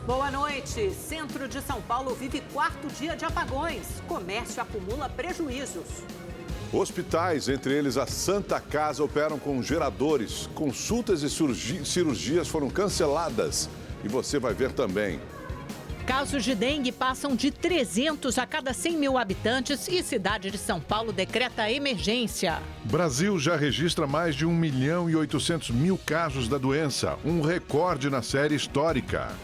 Boa noite. Centro de São Paulo vive 4º dia de apagões. Comércio acumula prejuízos. Hospitais, entre eles a Santa Casa, operam com geradores. Consultas e cirurgias foram canceladas. E você vai ver também. Casos de dengue passam de 300 a cada 100 mil habitantes e cidade de São Paulo decreta emergência. Brasil já registra mais de 1.800.000 casos da doença, um recorde na série histórica.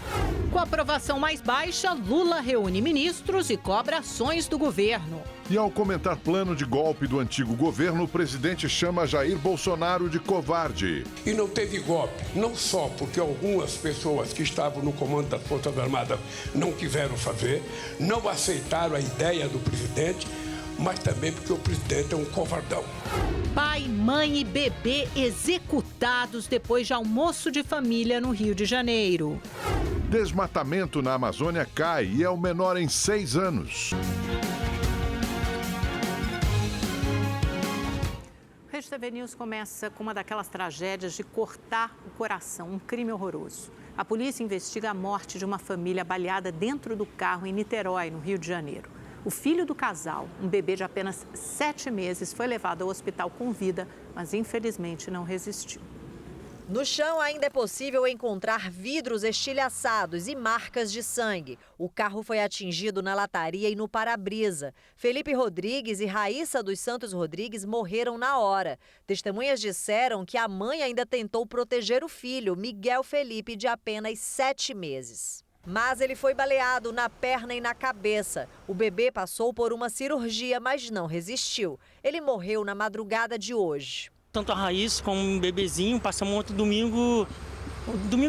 Com a aprovação mais baixa, Lula reúne ministros e cobra ações do governo. E ao comentar plano de golpe do antigo governo, o presidente chama Jair Bolsonaro de covarde. E não teve golpe, não só porque algumas pessoas que estavam no comando das Forças Armadas não quiseram fazer, não aceitaram a ideia do presidente, mas também porque o presidente é um covardão. Pai, mãe e bebê executados depois de almoço de família no Rio de Janeiro. Desmatamento na Amazônia cai e é o menor em 6 anos. O Rede TV News começa com uma daquelas tragédias de cortar o coração, um crime horroroso. A polícia investiga a morte de uma família baleada dentro do carro em Niterói, no Rio de Janeiro. O filho do casal, um bebê de apenas 7 meses, foi levado ao hospital com vida, mas infelizmente não resistiu. No chão ainda é possível encontrar vidros estilhaçados e marcas de sangue. O carro foi atingido na lataria e no para-brisa. Felipe Rodrigues e Raíssa dos Santos Rodrigues morreram na hora. Testemunhas disseram que a mãe ainda tentou proteger o filho, Miguel Felipe, de apenas 7 meses. Mas ele foi baleado na perna e na cabeça. O bebê passou por uma cirurgia, mas não resistiu. Ele morreu na madrugada de hoje. Tanto a Raíssa como um bebezinho, passamos outro domingo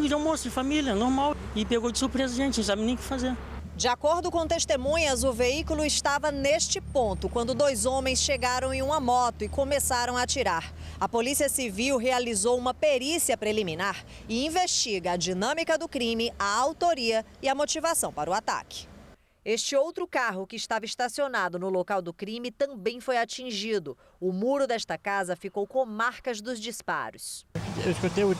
de almoço de família, normal. E pegou de surpresa a gente, não sabe nem o que fazer. De acordo com testemunhas, o veículo estava neste ponto quando 2 homens chegaram em uma moto e começaram a atirar. A Polícia Civil realizou uma perícia preliminar e investiga a dinâmica do crime, a autoria e a motivação para o ataque. Este outro carro que estava estacionado no local do crime também foi atingido. O muro desta casa ficou com marcas dos disparos. Eu escutei o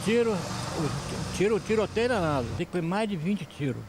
tiroteio danado. Foi mais de 20 tiros.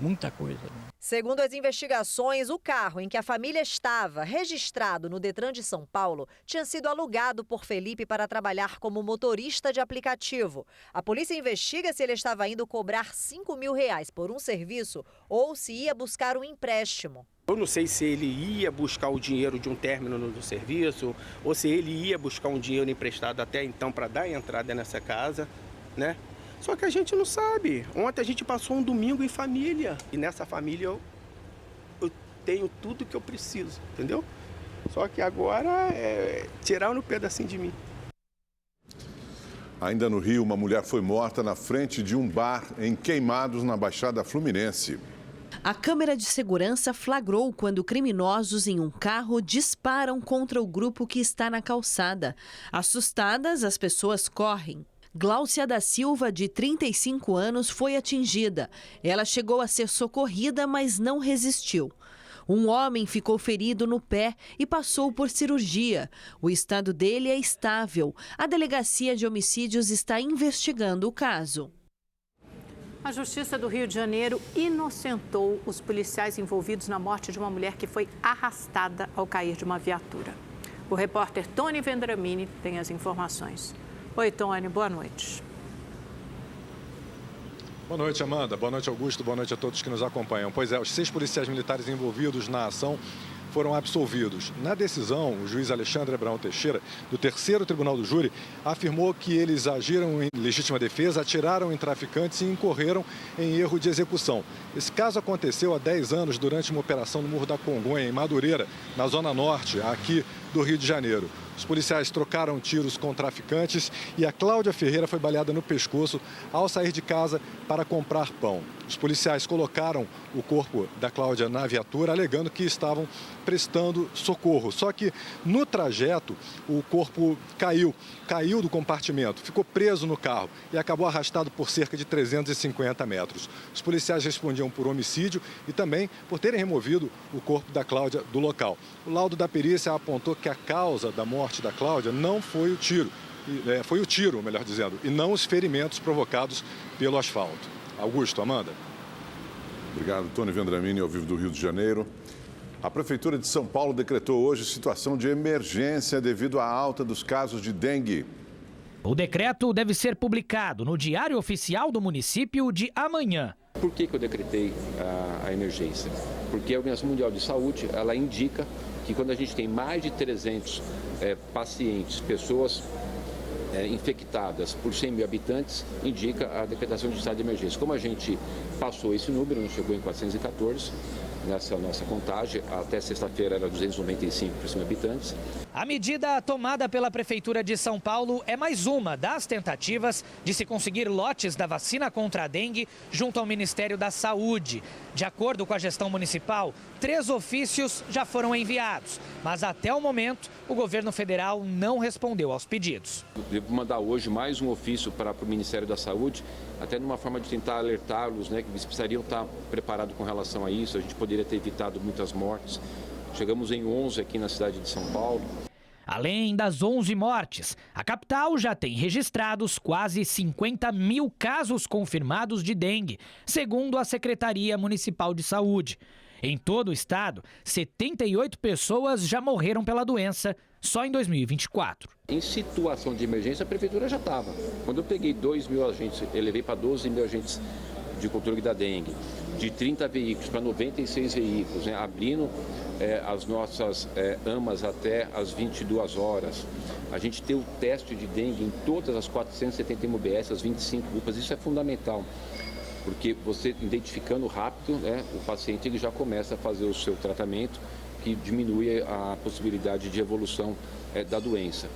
Muita coisa. Segundo as investigações, o carro em que a família estava, registrado no Detran de São Paulo, tinha sido alugado por Felipe para trabalhar como motorista de aplicativo. A polícia investiga se ele estava indo cobrar R$5.000 por um serviço ou se ia buscar um empréstimo. Eu não sei se ele ia buscar o dinheiro de um término do serviço ou se ele ia buscar um dinheiro emprestado até então para dar entrada nessa casa, né? Só que a gente não sabe. Ontem a gente passou um domingo em família. E nessa família eu tenho tudo que eu preciso, entendeu? Só que agora tiraram um pedacinho de mim. Ainda no Rio, uma mulher foi morta na frente de um bar em Queimados, na Baixada Fluminense. A câmera de segurança flagrou quando criminosos em um carro disparam contra o grupo que está na calçada. Assustadas, as pessoas correm. Gláucia da Silva, de 35 anos, foi atingida. Ela chegou a ser socorrida, mas não resistiu. Um homem ficou ferido no pé e passou por cirurgia. O estado dele é estável. A Delegacia de Homicídios está investigando o caso. A Justiça do Rio de Janeiro inocentou os policiais envolvidos na morte de uma mulher que foi arrastada ao cair de uma viatura. O repórter Tony Vendramini tem as informações. Oi, Tony, boa noite. Boa noite, Amanda. Boa noite, Augusto. Boa noite a todos que nos acompanham. Pois é, os 6 policiais militares envolvidos na ação foram absolvidos. Na decisão, o juiz Alexandre Abraão Teixeira, do 3º Tribunal do Júri, afirmou que eles agiram em legítima defesa, atiraram em traficantes e incorreram em erro de execução. Esse caso aconteceu há 10 anos durante uma operação no Morro da Congonha, em Madureira, na zona norte, aqui do Rio de Janeiro. Os policiais trocaram tiros com traficantes e a Cláudia Ferreira foi baleada no pescoço ao sair de casa para comprar pão. Os policiais colocaram o corpo da Cláudia na viatura, alegando que estavam prestando socorro. Só que no trajeto o corpo caiu do compartimento, ficou preso no carro e acabou arrastado por cerca de 350 metros. Os policiais respondiam por homicídio e também por terem removido o corpo da Cláudia do local. O laudo da perícia apontou que a causa da morte da Cláudia não foi o tiro, melhor dizendo, e não os ferimentos provocados pelo asfalto. Augusto, Amanda. Obrigado, Tony Vendramini, ao vivo do Rio de Janeiro. A Prefeitura de São Paulo decretou hoje situação de emergência devido à alta dos casos de dengue. O decreto deve ser publicado no Diário Oficial do município de amanhã. Por que eu decretei a emergência? Porque a Organização Mundial de Saúde, ela indica que quando a gente tem mais de 300 pacientes, pessoas infectadas por 100 mil habitantes, indica a decretação de estado de emergência. Como a gente passou esse número, não chegou em 414, nessa nossa contagem, até sexta-feira era 295 por 100 mil habitantes. A medida tomada pela Prefeitura de São Paulo é mais uma das tentativas de se conseguir lotes da vacina contra a dengue junto ao Ministério da Saúde. De acordo com a gestão municipal, 3 ofícios já foram enviados, mas até o momento o governo federal não respondeu aos pedidos. Devo mandar hoje mais um ofício para o Ministério da Saúde, até numa forma de tentar alertá-los, que eles precisariam estar preparados com relação a isso. A gente poderia ter evitado muitas mortes. Chegamos em 11 aqui na cidade de São Paulo. Além das 11 mortes, a capital já tem registrados quase 50 mil casos confirmados de dengue, segundo a Secretaria Municipal de Saúde. Em todo o estado, 78 pessoas já morreram pela doença só em 2024. Em situação de emergência, a prefeitura já estava. Quando eu peguei 2 mil agentes, elevei para 12 mil agentes de controle da dengue, de 30 veículos para 96 veículos, abrindo as nossas AMAs até as 22 horas. A gente tem o teste de dengue em todas as 470 UBS, as 25 UPAs, isso é fundamental. Porque você identificando rápido, o paciente ele já começa a fazer o seu tratamento, que diminui a possibilidade de evolução da doença.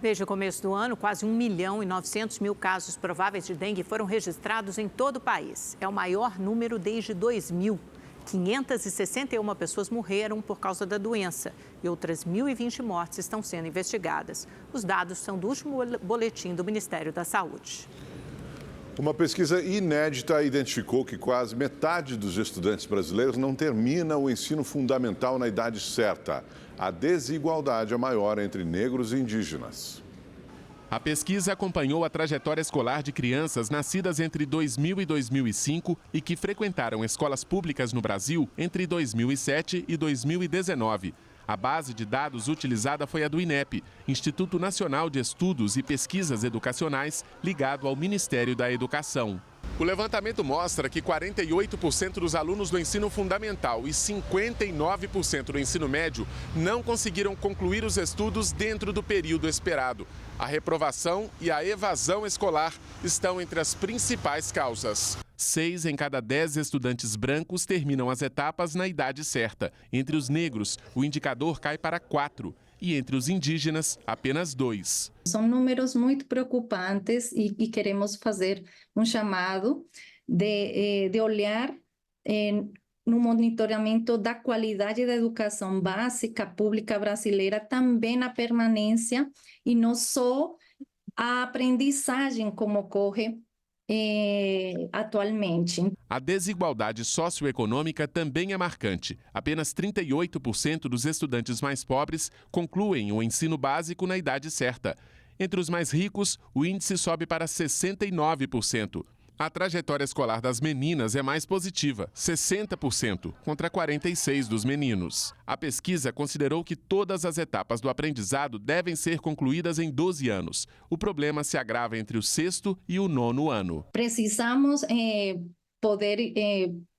Desde o começo do ano, quase 1.900.000 casos prováveis de dengue foram registrados em todo o país. É o maior número desde 2000. 561 pessoas morreram por causa da doença e outras 1.020 mortes estão sendo investigadas. Os dados são do último boletim do Ministério da Saúde. Uma pesquisa inédita identificou que quase metade dos estudantes brasileiros não termina o ensino fundamental na idade certa. A desigualdade é maior entre negros e indígenas. A pesquisa acompanhou a trajetória escolar de crianças nascidas entre 2000 e 2005 e que frequentaram escolas públicas no Brasil entre 2007 e 2019. A base de dados utilizada foi a do INEP, Instituto Nacional de Estudos e Pesquisas Educacionais, ligado ao Ministério da Educação. O levantamento mostra que 48% dos alunos do ensino fundamental e 59% do ensino médio não conseguiram concluir os estudos dentro do período esperado. A reprovação e a evasão escolar estão entre as principais causas. 6 em cada 10 estudantes brancos terminam as etapas na idade certa. Entre os negros, o indicador cai para 4. E entre os indígenas, apenas 2. São números muito preocupantes e queremos fazer um chamado de olhar no monitoramento da qualidade da educação básica pública brasileira, também na permanência e não só a aprendizagem como ocorre atualmente. A desigualdade socioeconômica também é marcante. Apenas 38% dos estudantes mais pobres concluem o ensino básico na idade certa. Entre os mais ricos, o índice sobe para 69%. A trajetória escolar das meninas é mais positiva, 60%, contra 46% dos meninos. A pesquisa considerou que todas as etapas do aprendizado devem ser concluídas em 12 anos. O problema se agrava entre o 6º e o 9º ano. Precisamos poder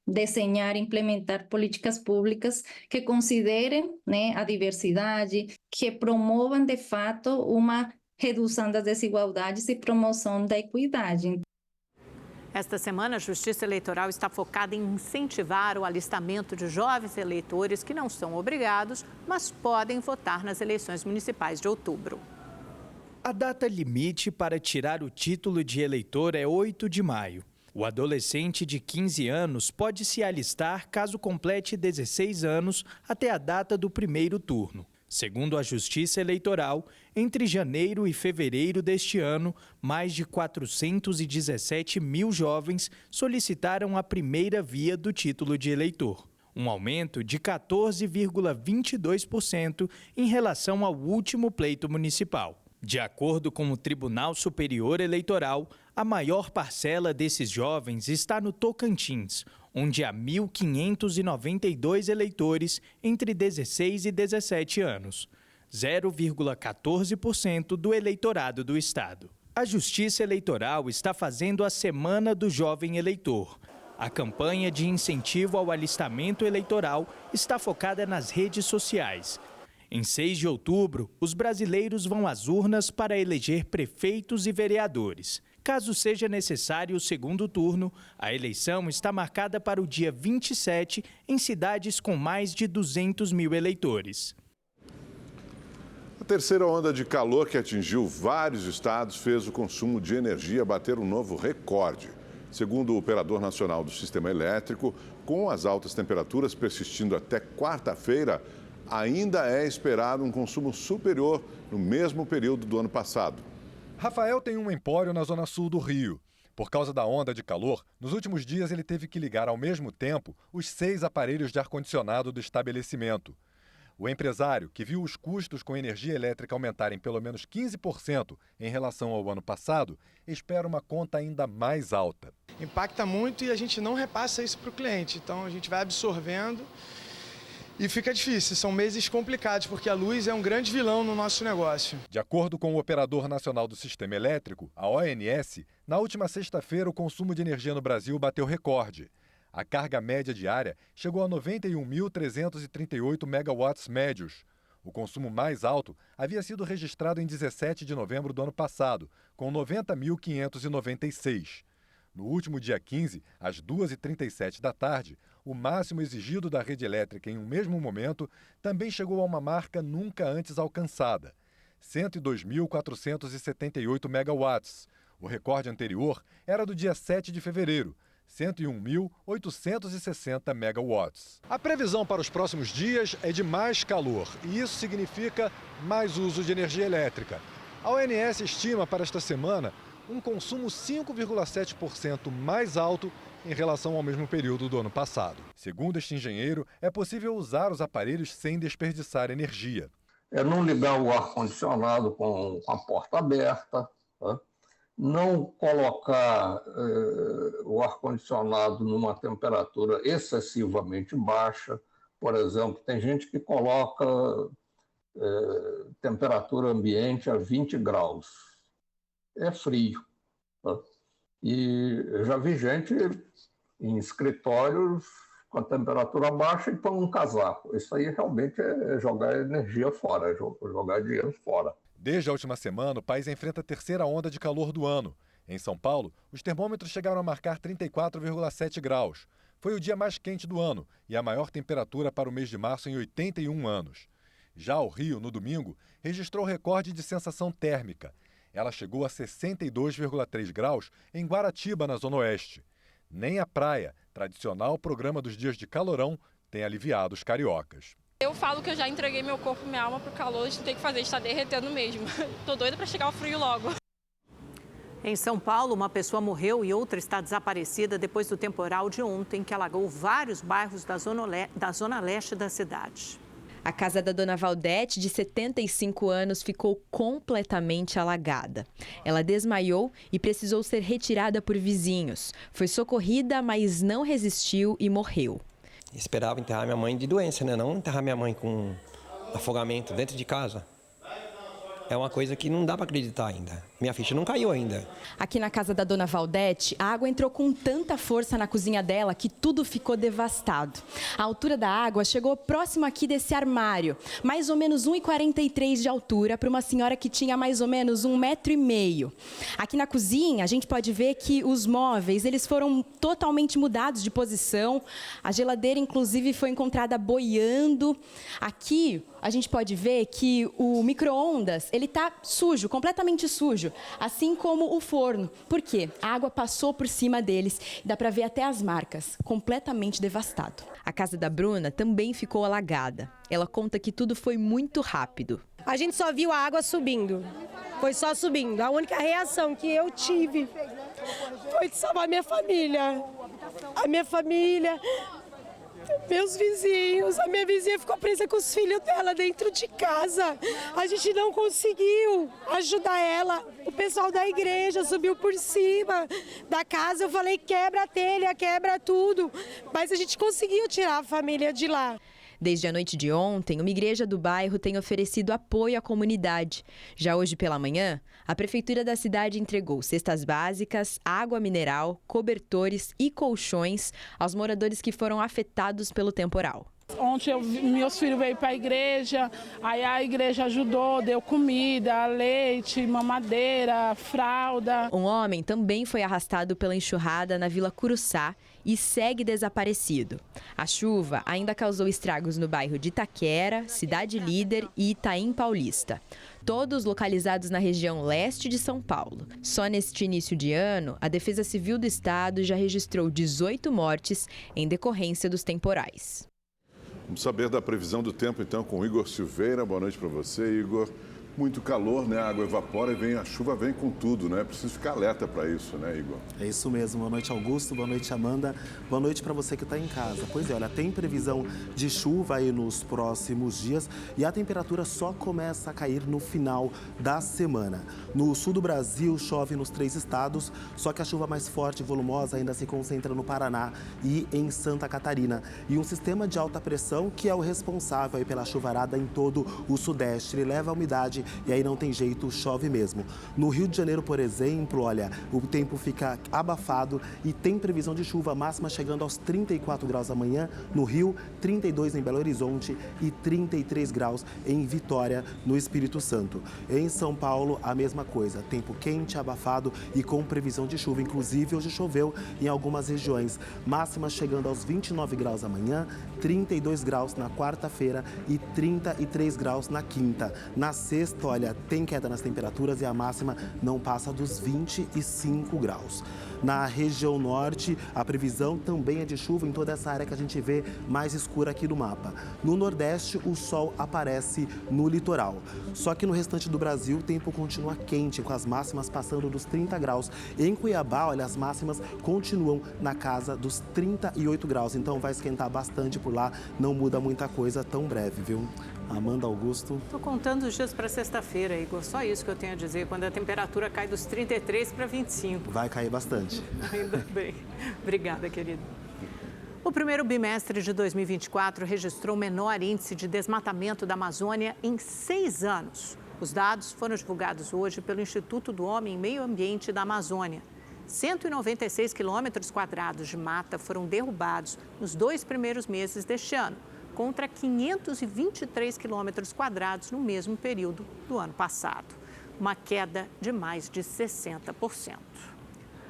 desenhar e implementar políticas públicas que considerem a diversidade, que promovam, de fato, uma redução das desigualdades e promoção da equidade. Esta semana, a Justiça Eleitoral está focada em incentivar o alistamento de jovens eleitores que não são obrigados, mas podem votar nas eleições municipais de outubro. A data limite para tirar o título de eleitor é 8 de maio. O adolescente de 15 anos pode se alistar caso complete 16 anos até a data do primeiro turno. Segundo a Justiça Eleitoral, entre janeiro e fevereiro deste ano, mais de 417 mil jovens solicitaram a primeira via do título de eleitor, um aumento de 14,22% em relação ao último pleito municipal. De acordo com o Tribunal Superior Eleitoral, a maior parcela desses jovens está no Tocantins, onde há 1.592 eleitores entre 16 e 17 anos, 0,14% do eleitorado do estado. A Justiça Eleitoral está fazendo a Semana do Jovem Eleitor. A campanha de incentivo ao alistamento eleitoral está focada nas redes sociais. Em 6 de outubro, os brasileiros vão às urnas para eleger prefeitos e vereadores. Caso seja necessário o segundo turno, a eleição está marcada para o dia 27 em cidades com mais de 200 mil eleitores. A terceira onda de calor que atingiu vários estados fez o consumo de energia bater um novo recorde. Segundo o Operador Nacional do Sistema Elétrico, com as altas temperaturas persistindo até quarta-feira, ainda é esperado um consumo superior no mesmo período do ano passado. Rafael tem um empório na zona sul do Rio. Por causa da onda de calor, nos últimos dias ele teve que ligar ao mesmo tempo os 6 aparelhos de ar-condicionado do estabelecimento. O empresário, que viu os custos com energia elétrica aumentarem pelo menos 15% em relação ao ano passado, espera uma conta ainda mais alta. Impacta muito e a gente não repassa isso para o cliente, então a gente vai absorvendo e fica difícil. São meses complicados, porque a luz é um grande vilão no nosso negócio. De acordo com o Operador Nacional do Sistema Elétrico, a ONS, na última sexta-feira o consumo de energia no Brasil bateu recorde. A carga média diária chegou a 91.338 megawatts médios. O consumo mais alto havia sido registrado em 17 de novembro do ano passado, com 90.596. No último dia 15, às 2h37 da tarde, o máximo exigido da rede elétrica em um mesmo momento também chegou a uma marca nunca antes alcançada, 102.478 megawatts. O recorde anterior era do dia 7 de fevereiro, 101.860 megawatts. A previsão para os próximos dias é de mais calor e isso significa mais uso de energia elétrica. A ONS estima para esta semana um consumo 5,7% mais alto em relação ao mesmo período do ano passado. Segundo este engenheiro, é possível usar os aparelhos sem desperdiçar energia. É não ligar o ar-condicionado com a porta aberta, tá? Não colocar o ar-condicionado numa temperatura excessivamente baixa. Por exemplo, tem gente que coloca temperatura ambiente a 20 graus. É frio. Tá? E já vi gente em escritórios com a temperatura baixa e põe um casaco. Isso aí realmente é jogar energia fora, é jogar dinheiro fora. Desde a última semana, o país enfrenta a terceira onda de calor do ano. Em São Paulo, os termômetros chegaram a marcar 34,7 graus. Foi o dia mais quente do ano e a maior temperatura para o mês de março em 81 anos. Já o Rio, no domingo, registrou recorde de sensação térmica. Ela chegou a 62,3 graus em Guaratiba, na Zona Oeste. Nem a praia, tradicional programa dos dias de calorão, tem aliviado os cariocas. Eu falo que eu já entreguei meu corpo e minha alma pro calor, a gente tem que fazer, está derretendo mesmo. Tô doida para chegar o frio logo. Em São Paulo, uma pessoa morreu e outra está desaparecida depois do temporal de ontem, que alagou vários bairros da zona leste da cidade. A casa da dona Valdete, de 75 anos, ficou completamente alagada. Ela desmaiou e precisou ser retirada por vizinhos. Foi socorrida, mas não resistiu e morreu. Esperava enterrar minha mãe de doença, né? Não enterrar minha mãe com afogamento dentro de casa. É uma coisa que não dá para acreditar ainda. Minha ficha não caiu ainda. Aqui na casa da dona Valdete, a água entrou com tanta força na cozinha dela que tudo ficou devastado. A altura da água chegou próximo aqui desse armário, mais ou menos 1,43 de altura para uma senhora que tinha mais ou menos 1,5 m. Aqui na cozinha, a gente pode ver que os móveis, eles foram totalmente mudados de posição. A geladeira, inclusive, foi encontrada boiando. Aqui, a gente pode ver que o micro-ondas, ele está sujo, completamente sujo, assim como o forno. Por quê? A água passou por cima deles e dá para ver até as marcas, completamente devastado. A casa da Bruna também ficou alagada. Ela conta que tudo foi muito rápido. A gente só viu a água subindo, foi só subindo. A única reação que eu tive foi de salvar minha família. A minha família Meus vizinhos, a minha vizinha ficou presa com os filhos dela dentro de casa. A gente não conseguiu ajudar ela. O pessoal da igreja subiu por cima da casa. Eu falei, quebra a telha, quebra tudo. Mas a gente conseguiu tirar a família de lá. Desde a noite de ontem, uma igreja do bairro tem oferecido apoio à comunidade. Já hoje pela manhã, a prefeitura da cidade entregou cestas básicas, água mineral, cobertores e colchões aos moradores que foram afetados pelo temporal. Ontem meus filhos veio para a igreja, aí a igreja ajudou, deu comida, leite, mamadeira, fralda. Um homem também foi arrastado pela enxurrada na Vila Curuçá e segue desaparecido. A chuva ainda causou estragos no bairro de Itaquera, Cidade Líder e Itaim Paulista, todos localizados na região leste de São Paulo. Só neste início de ano, a Defesa Civil do Estado já registrou 18 mortes em decorrência dos temporais. Vamos saber da previsão do tempo, então, com o Igor Silveira. Boa noite para você, Igor. Muito calor, né? A água evapora e a chuva vem com tudo, né? Preciso ficar alerta para isso, né, Igor? É isso mesmo. Boa noite, Augusto. Boa noite, Amanda. Boa noite para você que está em casa. Pois é, olha, tem previsão de chuva aí nos próximos dias e a temperatura só começa a cair no final da semana. No sul do Brasil, chove nos 3 estados, só que a chuva mais forte e volumosa ainda se concentra no Paraná e em Santa Catarina. E um sistema de alta pressão que é o responsável aí pela chuvarada em todo o sudeste. Ele leva a umidade e aí não tem jeito, chove mesmo. No Rio de Janeiro, por exemplo, olha, o tempo fica abafado e tem previsão de chuva máxima chegando aos 34 graus amanhã no Rio, 32 em Belo Horizonte e 33 graus em Vitória, no Espírito Santo. Em São Paulo, a mesma coisa, tempo quente, abafado e com previsão de chuva. Inclusive, hoje choveu em algumas regiões. Máxima chegando aos 29 graus amanhã, 32 graus na quarta-feira e 33 graus na quinta. Na sexta, olha, tem queda nas temperaturas e a máxima não passa dos 25 graus. Na região norte, a previsão também é de chuva em toda essa área que a gente vê mais escura aqui no mapa. No nordeste, o sol aparece no litoral. Só que no restante do Brasil, o tempo continua quente, com as máximas passando dos 30 graus. Em Cuiabá, olha, as máximas continuam na casa dos 38 graus. Então vai esquentar bastante por lá, não muda muita coisa tão breve, viu? Amanda, Augusto. Estou contando os dias para sexta-feira, Igor. Só isso que eu tenho a dizer, quando a temperatura cai dos 33 para 25. Vai cair bastante. Ainda bem. Obrigada, querido. O primeiro bimestre de 2024 registrou o menor índice de desmatamento da Amazônia em 6 anos. Os dados foram divulgados hoje pelo Instituto do Homem e Meio Ambiente da Amazônia. 196 quilômetros quadrados de mata foram derrubados nos 2 primeiros meses deste ano, contra 523 quilômetros quadrados no mesmo período do ano passado, uma queda de mais de 60%.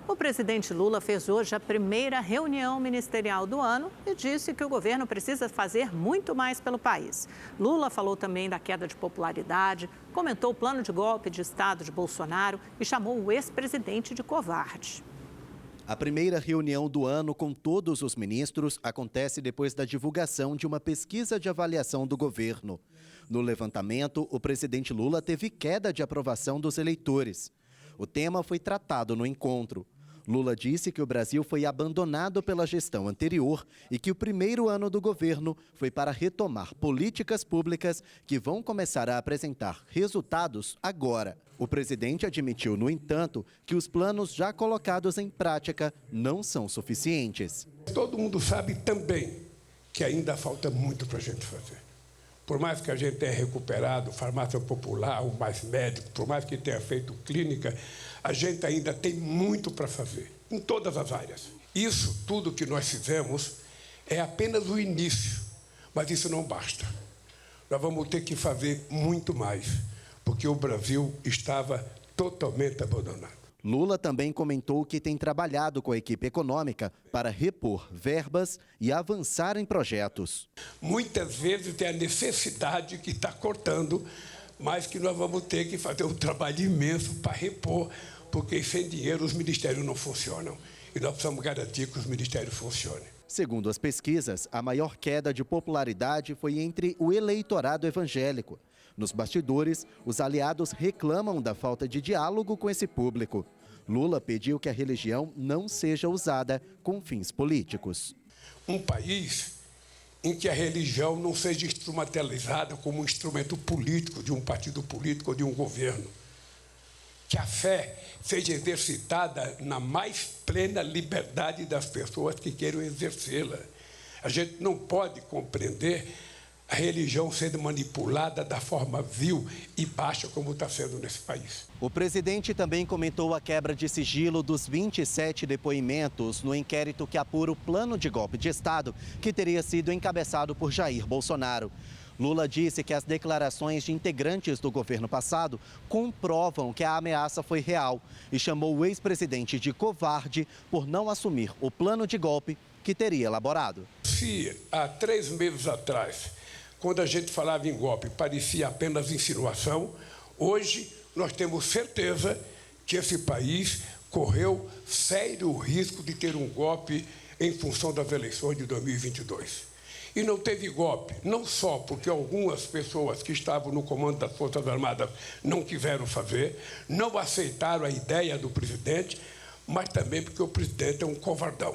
O presidente Lula fez hoje a primeira reunião ministerial do ano e disse que o governo precisa fazer muito mais pelo país. Lula falou também da queda de popularidade, comentou o plano de golpe de Estado de Bolsonaro e chamou o ex-presidente de covarde. A primeira reunião do ano com todos os ministros acontece depois da divulgação de uma pesquisa de avaliação do governo. No levantamento, o presidente Lula teve queda de aprovação dos eleitores. O tema foi tratado no encontro. Lula disse que o Brasil foi abandonado pela gestão anterior e que o primeiro ano do governo foi para retomar políticas públicas que vão começar a apresentar resultados agora. O presidente admitiu, no entanto, que os planos já colocados em prática não são suficientes. Todo mundo sabe também que ainda falta muito para a gente fazer. Por mais que a gente tenha recuperado farmácia popular, o Mais Médico, por mais que tenha feito clínica, a gente ainda tem muito para fazer, em todas as áreas. Isso tudo que nós fizemos é apenas o início, mas isso não basta. Nós vamos ter que fazer muito mais, porque o Brasil estava totalmente abandonado. Lula também comentou que tem trabalhado com a equipe econômica para repor verbas e avançar em projetos. Muitas vezes tem a necessidade que está cortando, mas que nós vamos ter que fazer um trabalho imenso para repor, porque sem dinheiro os ministérios não funcionam. E nós precisamos garantir que os ministérios funcionem. Segundo as pesquisas, a maior queda de popularidade foi entre o eleitorado evangélico. Nos bastidores, os aliados reclamam da falta de diálogo com esse público. Lula pediu que a religião não seja usada com fins políticos. Um país em que a religião não seja instrumentalizada como um instrumento político de um partido político ou de um governo. Que a fé seja exercitada na mais plena liberdade das pessoas que queiram exercê-la. A gente não pode compreender a religião sendo manipulada da forma vil e baixa como está sendo nesse país. O presidente também comentou a quebra de sigilo dos 27 depoimentos no inquérito que apura o plano de golpe de Estado que teria sido encabeçado por Jair Bolsonaro. Lula disse que as declarações de integrantes do governo passado comprovam que a ameaça foi real e chamou o ex-presidente de covarde por não assumir o plano de golpe que teria elaborado. Se há 3 meses atrás, quando a gente falava em golpe, parecia apenas insinuação, hoje nós temos certeza que esse país correu sério risco de ter um golpe em função das eleições de 2022. E não teve golpe, não só porque algumas pessoas que estavam no comando das Forças Armadas não quiseram fazer, não aceitaram a ideia do presidente, mas também porque o presidente é um covardão.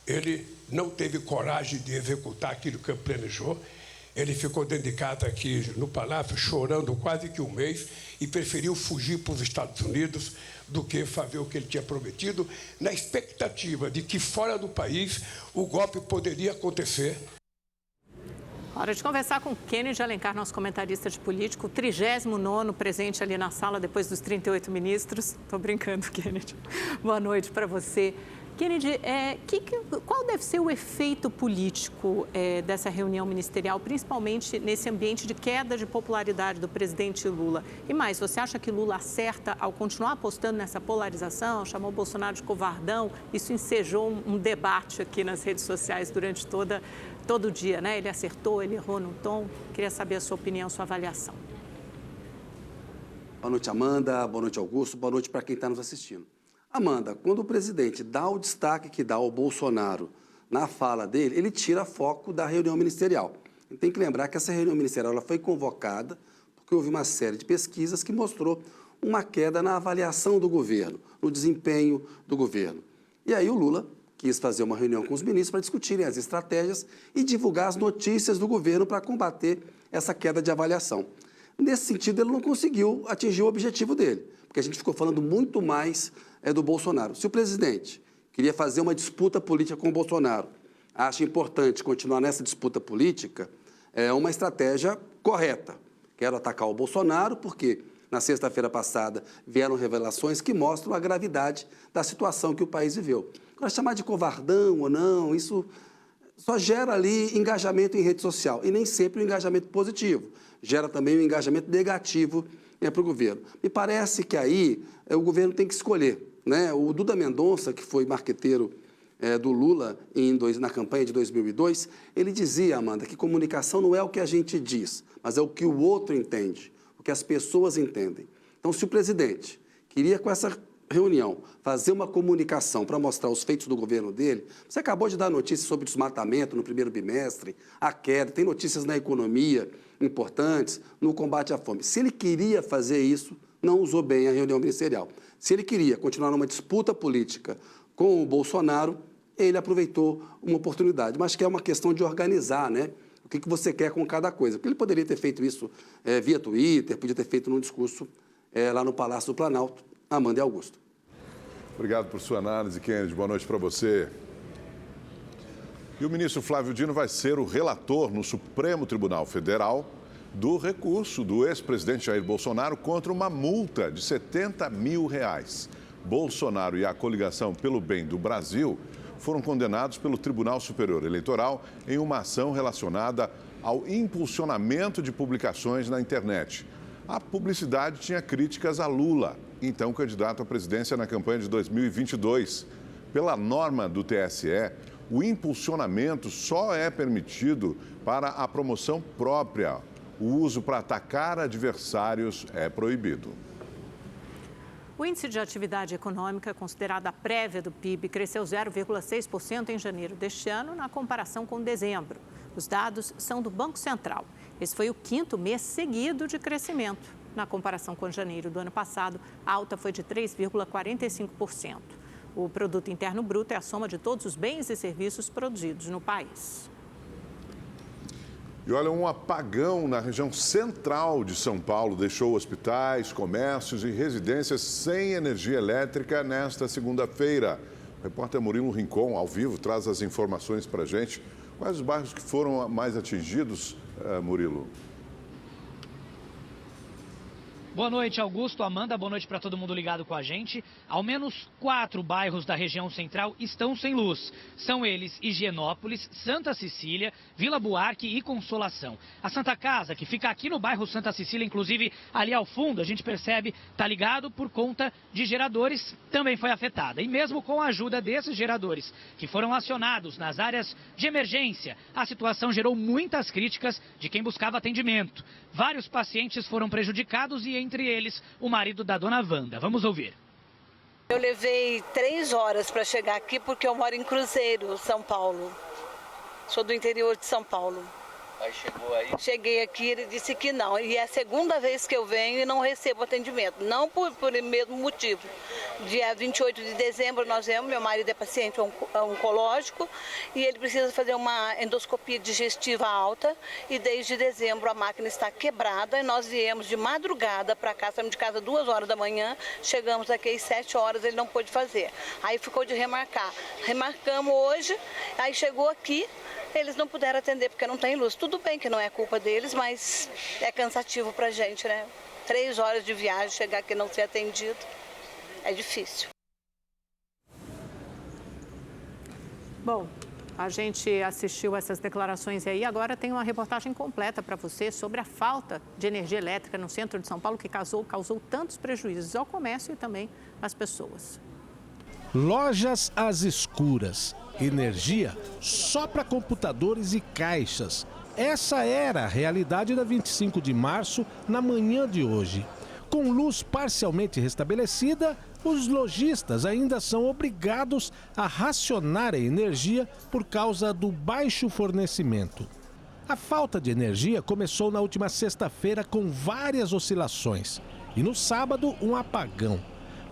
Ele não teve coragem de executar aquilo que ele planejou. Ele ficou dentro de casa aqui no Palácio, chorando quase que um mês, e preferiu fugir para os Estados Unidos do que fazer o que ele tinha prometido, na expectativa de que fora do país o golpe poderia acontecer. Hora de conversar com Kennedy Alencar, nosso comentarista de político, o 39º presente ali na sala depois dos 38 ministros. Estou brincando, Kennedy. Boa noite para você. Kennedy, qual deve ser o efeito político dessa reunião ministerial, principalmente nesse ambiente de queda de popularidade do presidente Lula? E mais, você acha que Lula acerta ao continuar apostando nessa polarização? Chamou o Bolsonaro de covardão? Isso ensejou um debate aqui nas redes sociais durante todo o dia, né? Ele acertou, ele errou no tom. Queria saber a sua opinião, a sua avaliação. Boa noite, Amanda. Boa noite, Augusto. Boa noite para quem está nos assistindo. Amanda, quando o presidente dá o destaque que dá ao Bolsonaro na fala dele, ele tira foco da reunião ministerial. Tem que lembrar que essa reunião ministerial ela foi convocada porque houve uma série de pesquisas que mostrou uma queda na avaliação do governo, no desempenho do governo. E aí o Lula quis fazer uma reunião com os ministros para discutirem as estratégias e divulgar as notícias do governo para combater essa queda de avaliação. Nesse sentido, ele não conseguiu atingir o objetivo dele, porque a gente ficou falando muito mais do Bolsonaro. Se o presidente queria fazer uma disputa política com o Bolsonaro, acha importante continuar nessa disputa política, é uma estratégia correta. Quero atacar o Bolsonaro porque na sexta-feira passada vieram revelações que mostram a gravidade da situação que o país viveu. Agora, chamar de covardão ou não, isso só gera ali engajamento em rede social e nem sempre um engajamento positivo. Gera também um engajamento negativo para o governo. Me parece que aí o governo tem que escolher, né? O Duda Mendonça, que foi marqueteiro do Lula na campanha de 2002, ele dizia, Amanda, que comunicação não é o que a gente diz, mas é o que o outro entende, o que as pessoas entendem. Então, se o presidente queria, com essa reunião, fazer uma comunicação para mostrar os feitos do governo dele, você acabou de dar notícias sobre desmatamento no primeiro bimestre, a queda, tem notícias na economia importantes, no combate à fome. Se ele queria fazer isso, não usou bem a reunião ministerial. Se ele queria continuar numa disputa política com o Bolsonaro, ele aproveitou uma oportunidade. Mas que é uma questão de organizar, né? O que você quer com cada coisa. Porque ele poderia ter feito isso via Twitter, podia ter feito num discurso lá no Palácio do Planalto. Amanda e Augusto. Obrigado por sua análise, Kennedy. Boa noite para você. E o ministro Flávio Dino vai ser o relator no Supremo Tribunal Federal do recurso do ex-presidente Jair Bolsonaro contra uma multa de R$70 mil. Bolsonaro e a coligação pelo bem do Brasil foram condenados pelo Tribunal Superior Eleitoral em uma ação relacionada ao impulsionamento de publicações na internet. A publicidade tinha críticas a Lula, então candidato à presidência na campanha de 2022. Pela norma do TSE, o impulsionamento só é permitido para a promoção própria. O uso para atacar adversários é proibido. O índice de atividade econômica, considerado a prévia do PIB, cresceu 0,6% em janeiro deste ano, na comparação com dezembro. Os dados são do Banco Central. Esse foi o 5º mês seguido de crescimento. Na comparação com janeiro do ano passado, a alta foi de 3,45%. O Produto Interno Bruto é a soma de todos os bens e serviços produzidos no país. E olha, um apagão na região central de São Paulo deixou hospitais, comércios e residências sem energia elétrica nesta segunda-feira. O repórter Murilo Rincon, ao vivo, traz as informações para a gente. Quais os bairros que foram mais atingidos, Murilo? Boa noite, Augusto, Amanda, boa noite para todo mundo ligado com a gente. Ao menos 4 bairros da região central estão sem luz. São eles Higienópolis, Santa Cecília, Vila Buarque e Consolação. A Santa Casa, que fica aqui no bairro Santa Cecília, inclusive ali ao fundo, a gente percebe, está ligado por conta de geradores, também foi afetada. E mesmo com a ajuda desses geradores, que foram acionados nas áreas de emergência, a situação gerou muitas críticas de quem buscava atendimento. Vários pacientes foram prejudicados e entre eles o marido da dona Wanda. Vamos ouvir. Eu levei 3 horas para chegar aqui porque eu moro em Cruzeiro, São Paulo. Sou do interior de São Paulo. Aí chegou aí? Cheguei aqui, ele disse que não. E é a segunda vez que eu venho e não recebo atendimento. Não por mesmo motivo. Dia 28 de dezembro nós viemos, meu marido é paciente oncológico e ele precisa fazer uma endoscopia digestiva alta e desde dezembro a máquina está quebrada e nós viemos de madrugada para cá, saímos de casa 2 horas da manhã, chegamos aqui às 7 horas, ele não pôde fazer. Aí ficou de remarcar. Remarcamos hoje, aí chegou aqui, eles não puderam atender porque não tem luz. Tudo bem que não é culpa deles, mas é cansativo pra gente, né? 3 horas de viagem, chegar aqui e não ser atendido, é difícil. Bom, a gente assistiu essas declarações aí, agora tem uma reportagem completa para você sobre a falta de energia elétrica no centro de São Paulo que causou tantos prejuízos ao comércio e também às pessoas. Lojas às escuras, energia só para computadores e caixas. Essa era a realidade da 25 de março, na manhã de hoje. Com luz parcialmente restabelecida, os lojistas ainda são obrigados a racionar a energia por causa do baixo fornecimento. A falta de energia começou na última sexta-feira com várias oscilações e no sábado um apagão.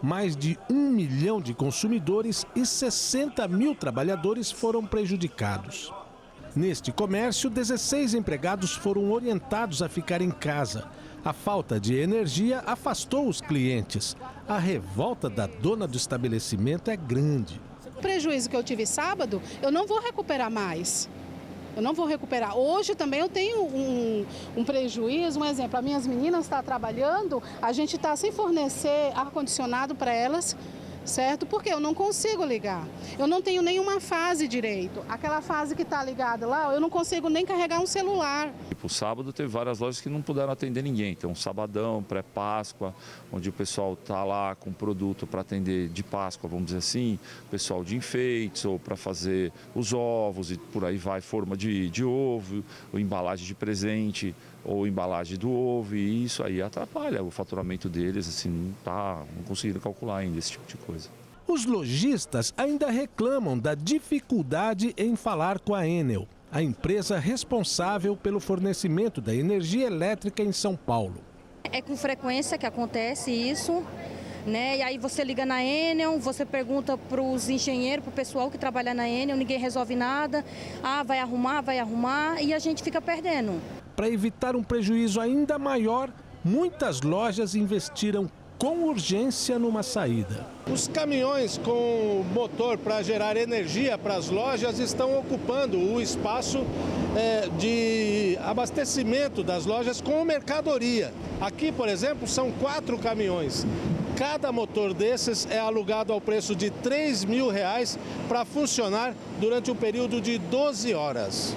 Mais de 1 milhão de consumidores e 60 mil trabalhadores foram prejudicados. Neste comércio, 16 empregados foram orientados a ficar em casa. A falta de energia afastou os clientes. A revolta da dona do estabelecimento é grande. O prejuízo que eu tive sábado, eu não vou recuperar mais. Eu não vou recuperar. Hoje também eu tenho um prejuízo, um exemplo, as minhas meninas estão trabalhando, a gente está sem fornecer ar-condicionado para elas, certo? Porque eu não consigo ligar. Eu não tenho nenhuma fase direito. Aquela fase que está ligada lá, eu não consigo nem carregar um celular. O sábado teve várias lojas que não puderam atender ninguém. Tem um sabadão, pré-Páscoa, onde o pessoal está lá com produto para atender de Páscoa, vamos dizer assim, pessoal de enfeites ou para fazer os ovos e por aí vai, forma de ovo, ou embalagem de presente ou embalagem do ovo, e isso aí atrapalha o faturamento deles, assim, não conseguiram calcular ainda esse tipo de coisa. Os lojistas ainda reclamam da dificuldade em falar com a Enel, a empresa responsável pelo fornecimento da energia elétrica em São Paulo. É com frequência que acontece isso, né? E aí você liga na Enel, você pergunta para os engenheiros, para o pessoal que trabalha na Enel, ninguém resolve nada. Vai arrumar, e a gente fica perdendo. Para evitar um prejuízo ainda maior, muitas lojas investiram com urgência numa saída. Os caminhões com motor para gerar energia para as lojas estão ocupando o espaço de abastecimento das lojas com mercadoria. Aqui, por exemplo, são 4 caminhões. Cada motor desses é alugado ao preço de R$3.000 para funcionar durante um período de 12 horas.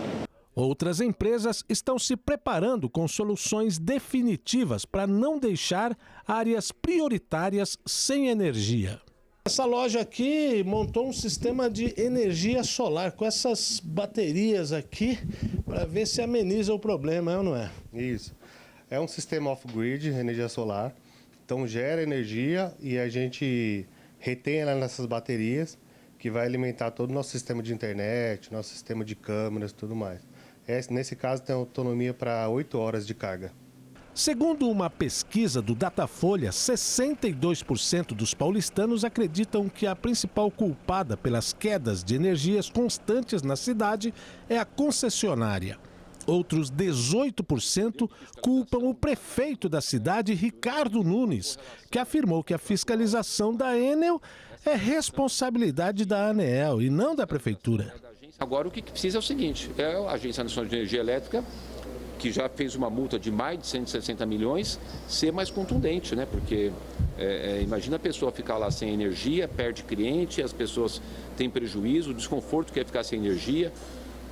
Outras empresas estão se preparando com soluções definitivas para não deixar áreas prioritárias sem energia. Essa loja aqui montou um sistema de energia solar com essas baterias aqui para ver se ameniza o problema, é ou não é? Isso. É um sistema off-grid, energia solar. Então gera energia e a gente retém ela nessas baterias que vai alimentar todo o nosso sistema de internet, nosso sistema de câmeras e tudo mais. Nesse caso, tem autonomia para 8 horas de carga. Segundo uma pesquisa do Datafolha, 62% dos paulistanos acreditam que a principal culpada pelas quedas de energias constantes na cidade é a concessionária. Outros 18% culpam o prefeito da cidade, Ricardo Nunes, que afirmou que a fiscalização da Enel é responsabilidade da ANEEL e não da prefeitura. Agora o que precisa é o seguinte, é a Agência Nacional de Energia Elétrica, que já fez uma multa de mais de 160 milhões, ser mais contundente, né? Porque imagina a pessoa ficar lá sem energia, perde cliente, as pessoas têm prejuízo, o desconforto que é ficar sem energia,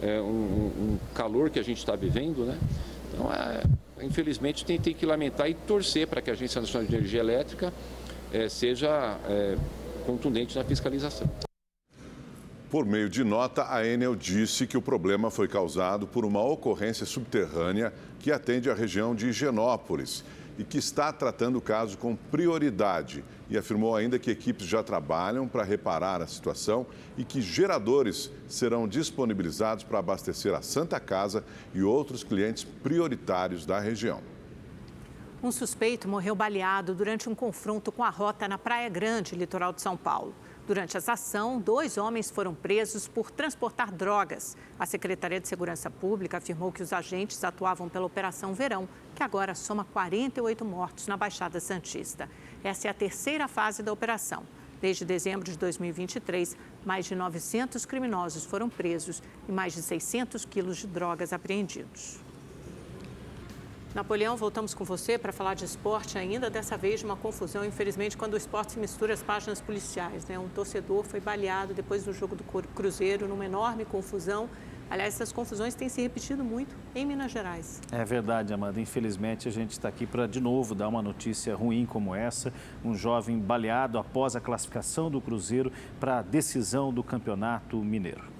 um calor que a gente está vivendo, né? Então, infelizmente, tem que lamentar e torcer para que a Agência Nacional de Energia Elétrica seja contundente na fiscalização. Por meio de nota, a Enel disse que o problema foi causado por uma ocorrência subterrânea que atende a região de Higienópolis e que está tratando o caso com prioridade. E afirmou ainda que equipes já trabalham para reparar a situação e que geradores serão disponibilizados para abastecer a Santa Casa e outros clientes prioritários da região. Um suspeito morreu baleado durante um confronto com a rota na Praia Grande, litoral de São Paulo. Durante essa ação, 2 homens foram presos por transportar drogas. A Secretaria de Segurança Pública afirmou que os agentes atuavam pela Operação Verão, que agora soma 48 mortos na Baixada Santista. Essa é a 3ª fase da operação. Desde dezembro de 2023, mais de 900 criminosos foram presos e mais de 600 quilos de drogas apreendidos. Napoleão, voltamos com você para falar de esporte ainda, dessa vez de uma confusão, infelizmente, quando o esporte se mistura às páginas policiais, né? Um torcedor foi baleado depois do jogo do Cruzeiro, numa enorme confusão. Aliás, essas confusões têm se repetido muito em Minas Gerais. É verdade, Amanda. Infelizmente, a gente está aqui para, de novo, dar uma notícia ruim como essa. Um jovem baleado após a classificação do Cruzeiro para a decisão do Campeonato Mineiro.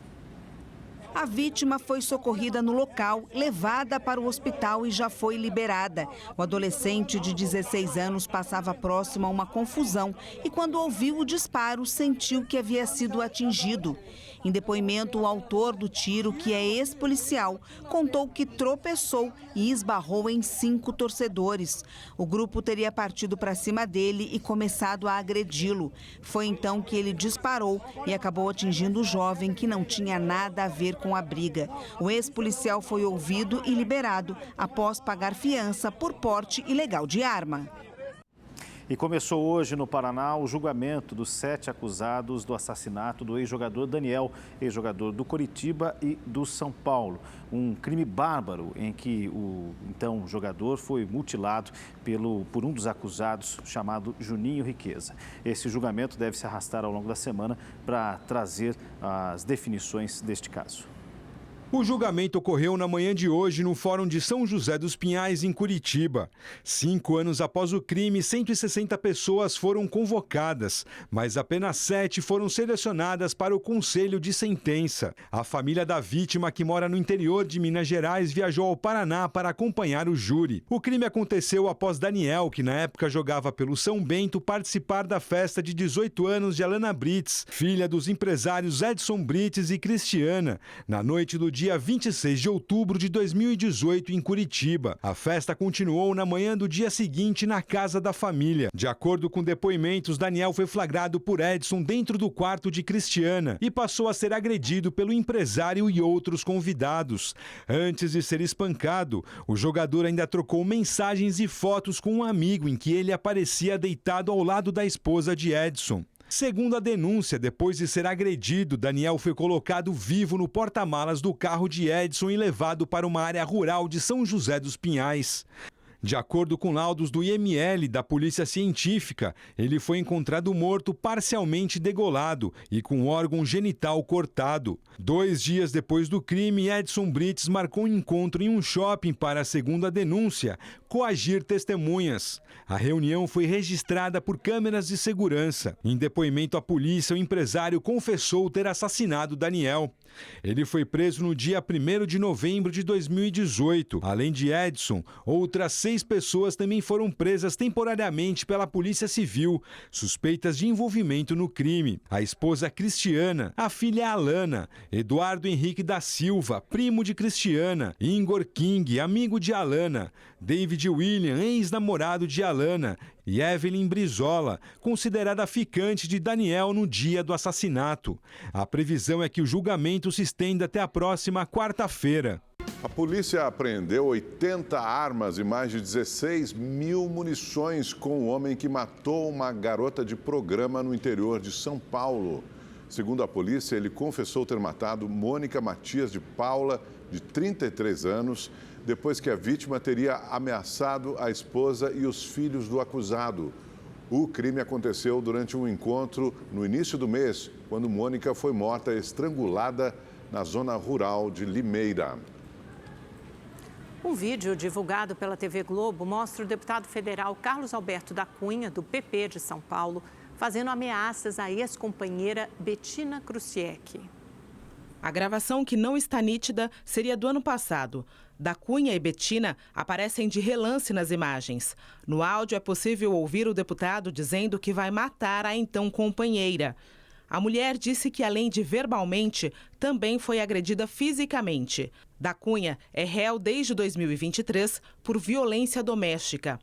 A vítima foi socorrida no local, levada para o hospital e já foi liberada. O adolescente de 16 anos passava próximo a uma confusão e, quando ouviu o disparo, sentiu que havia sido atingido. Em depoimento, o autor do tiro, que é ex-policial, contou que tropeçou e esbarrou em 5 torcedores. O grupo teria partido para cima dele e começado a agredi-lo. Foi então que ele disparou e acabou atingindo o jovem, que não tinha nada a ver com a briga. O ex-policial foi ouvido e liberado após pagar fiança por porte ilegal de arma. E começou hoje no Paraná o julgamento dos 7 acusados do assassinato do ex-jogador Daniel, ex-jogador do Coritiba e do São Paulo. Um crime bárbaro em que o então jogador foi mutilado por um dos acusados, chamado Juninho Riqueza. Esse julgamento deve se arrastar ao longo da semana para trazer as definições deste caso. O julgamento ocorreu na manhã de hoje no Fórum de São José dos Pinhais, em Curitiba. 5 anos após o crime, 160 pessoas foram convocadas, mas apenas 7 foram selecionadas para o conselho de sentença. A família da vítima, que mora no interior de Minas Gerais, viajou ao Paraná para acompanhar o júri. O crime aconteceu após Daniel, que na época jogava pelo São Bento, participar da festa de 18 anos de Alana Brits, filha dos empresários Edson Brits e Cristiana, na noite do dia 26 de outubro de 2018 em Curitiba. A festa continuou na manhã do dia seguinte na casa da família. De acordo com depoimentos, Daniel foi flagrado por Edson dentro do quarto de Cristiana e passou a ser agredido pelo empresário e outros convidados. Antes de ser espancado, o jogador ainda trocou mensagens e fotos com um amigo em que ele aparecia deitado ao lado da esposa de Edson. Segundo a denúncia, depois de ser agredido, Daniel foi colocado vivo no porta-malas do carro de Edson e levado para uma área rural de São José dos Pinhais. De acordo com laudos do IML da Polícia Científica, ele foi encontrado morto parcialmente degolado e com órgão genital cortado. 2 dias depois do crime, Edson Brits marcou um encontro em um shopping para, segundo a denúncia, coagir testemunhas. A reunião foi registrada por câmeras de segurança. Em depoimento à polícia, o empresário confessou ter assassinado Daniel. Ele foi preso no dia 1º de novembro de 2018. Além de Edson, outras 6 pessoas também foram presas temporariamente pela Polícia Civil, suspeitas de envolvimento no crime. A esposa Cristiana, a filha Alana, Eduardo Henrique da Silva, primo de Cristiana, Igor King, amigo de Alana, David William, ex-namorado de Alana, e Evelyn Brizola, considerada ficante de Daniel no dia do assassinato. A previsão é que o julgamento se estenda até a próxima quarta-feira. A polícia apreendeu 80 armas e mais de 16 mil munições com o homem que matou uma garota de programa no interior de São Paulo. Segundo a polícia, ele confessou ter matado Mônica Matias de Paula, de 33 anos, depois que a vítima teria ameaçado a esposa e os filhos do acusado. O crime aconteceu durante um encontro no início do mês, quando Mônica foi morta estrangulada na zona rural de Limeira. Um vídeo divulgado pela TV Globo mostra o deputado federal Carlos Alberto da Cunha, do PP de São Paulo, fazendo ameaças à ex-companheira Bettina Krusiek. A gravação, que não está nítida, seria do ano passado. Da Cunha e Bettina aparecem de relance nas imagens. No áudio é possível ouvir o deputado dizendo que vai matar a então companheira. A mulher disse que, além de verbalmente, também foi agredida fisicamente. Da Cunha é réu desde 2023 por violência doméstica.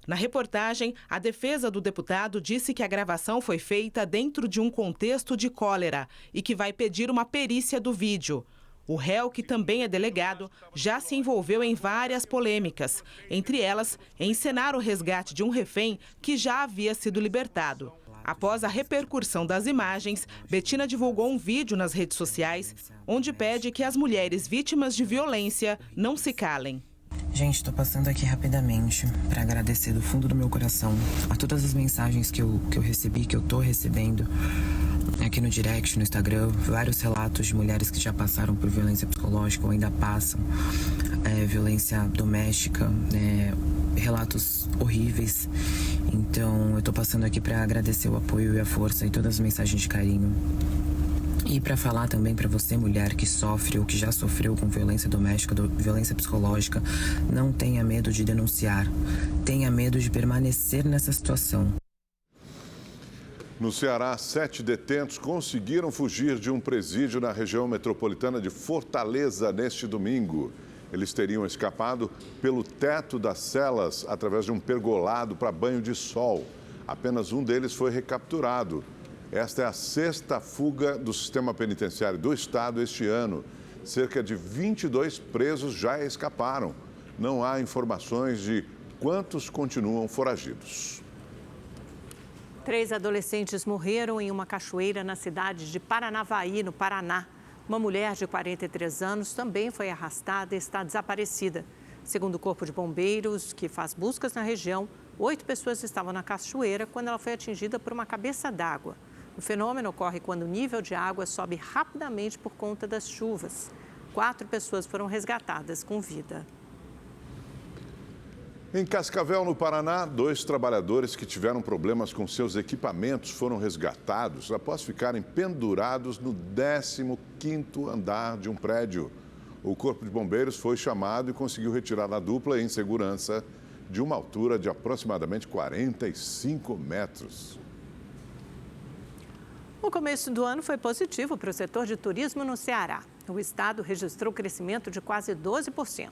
Na reportagem, a defesa do deputado disse que a gravação foi feita dentro de um contexto de cólera e que vai pedir uma perícia do vídeo. O réu, que também é delegado, já se envolveu em várias polêmicas, entre elas, encenar o resgate de um refém que já havia sido libertado. Após a repercussão das imagens, Bettina divulgou um vídeo nas redes sociais, onde pede que as mulheres vítimas de violência não se calem. Gente, estou passando aqui rapidamente para agradecer do fundo do meu coração a todas as mensagens que eu recebi, que eu estou recebendo aqui no direct, no Instagram, vários relatos de mulheres que já passaram por violência psicológica ou ainda passam, violência doméstica, relatos horríveis. Então, eu estou passando aqui para agradecer o apoio e a força e todas as mensagens de carinho. E para falar também para você, mulher que sofre ou que já sofreu com violência doméstica, violência psicológica, não tenha medo de denunciar, tenha medo de permanecer nessa situação. No Ceará, 7 detentos conseguiram fugir de um presídio na região metropolitana de Fortaleza neste domingo. Eles teriam escapado pelo teto das celas através de um pergolado para banho de sol. Apenas um deles foi recapturado. Esta é a 6ª fuga do sistema penitenciário do estado este ano. Cerca de 22 presos já escaparam. Não há informações de quantos continuam foragidos. 3 adolescentes morreram em uma cachoeira na cidade de Paranavaí, no Paraná. Uma mulher de 43 anos também foi arrastada e está desaparecida. Segundo o Corpo de Bombeiros, que faz buscas na região, 8 pessoas estavam na cachoeira quando ela foi atingida por uma cabeça d'água. O fenômeno ocorre quando o nível de água sobe rapidamente por conta das chuvas. 4 pessoas foram resgatadas com vida. Em Cascavel, no Paraná, 2 trabalhadores que tiveram problemas com seus equipamentos foram resgatados após ficarem pendurados no 15º andar de um prédio. O Corpo de Bombeiros foi chamado e conseguiu retirar a dupla em segurança de uma altura de aproximadamente 45 metros. O começo do ano foi positivo para o setor de turismo no Ceará. O estado registrou crescimento de quase 12%.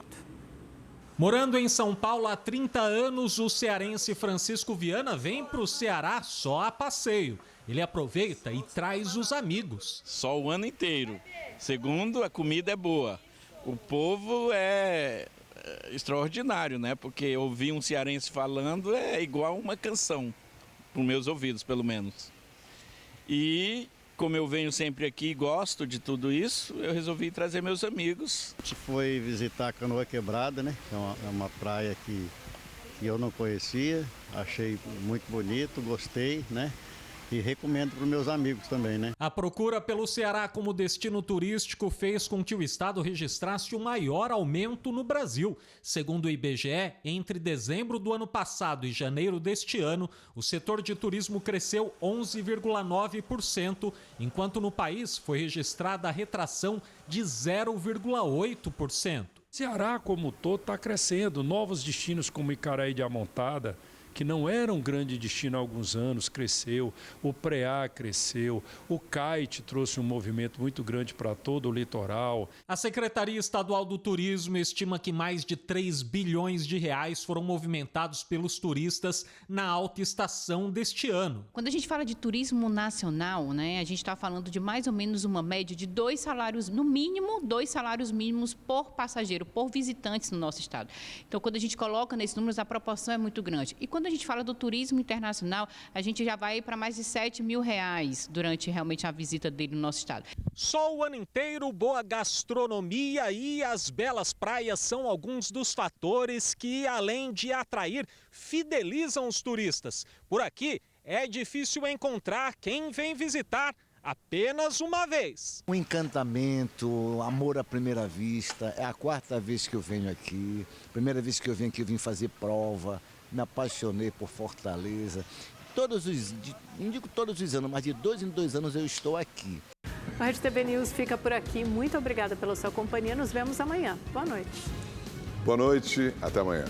Morando em São Paulo há 30 anos, o cearense Francisco Viana vem para o Ceará só a passeio. Ele aproveita e traz os amigos. Só o ano inteiro. Segundo, a comida é boa. O povo é extraordinário, né? Porque ouvir um cearense falando é igual uma canção, para os meus ouvidos, pelo menos. E como eu venho sempre aqui e gosto de tudo isso, eu resolvi trazer meus amigos. A gente foi visitar a Canoa Quebrada, né? É uma praia que eu não conhecia, achei muito bonito, gostei, né? E recomendo para os meus amigos também, né? A procura pelo Ceará como destino turístico fez com que o estado registrasse o maior aumento no Brasil. Segundo o IBGE, entre dezembro do ano passado e janeiro deste ano, o setor de turismo cresceu 11,9%, enquanto no país foi registrada a retração de 0,8%. Ceará, como um todo, está crescendo. Novos destinos como Icaraí de Amontada, que não era um grande destino há alguns anos, cresceu, o Preá cresceu, o kite trouxe um movimento muito grande para todo o litoral. A Secretaria Estadual do Turismo estima que mais de 3 bilhões de reais foram movimentados pelos turistas na alta estação deste ano. Quando a gente fala de turismo nacional, né, a gente está falando de mais ou menos uma média de 2 salários, no mínimo 2 salários mínimos por passageiro, por visitantes no nosso estado. Então, quando a gente coloca nesses números, a proporção é muito grande. E quando a gente fala do turismo internacional, a gente já vai para mais de 7 mil reais durante realmente a visita dele no nosso estado. Só o ano inteiro, boa gastronomia e as belas praias são alguns dos fatores que, além de atrair, fidelizam os turistas. Por aqui, é difícil encontrar quem vem visitar apenas uma vez. Um encantamento, amor à primeira vista. É a 4ª vez que eu venho aqui. Primeira vez que eu venho aqui, eu vim fazer prova. Me apaixonei por Fortaleza. Não digo todos os anos, mas de 2 em 2 anos eu estou aqui. A Rede TV News fica por aqui. Muito obrigada pela sua companhia. Nos vemos amanhã. Boa noite. Boa noite. Até amanhã.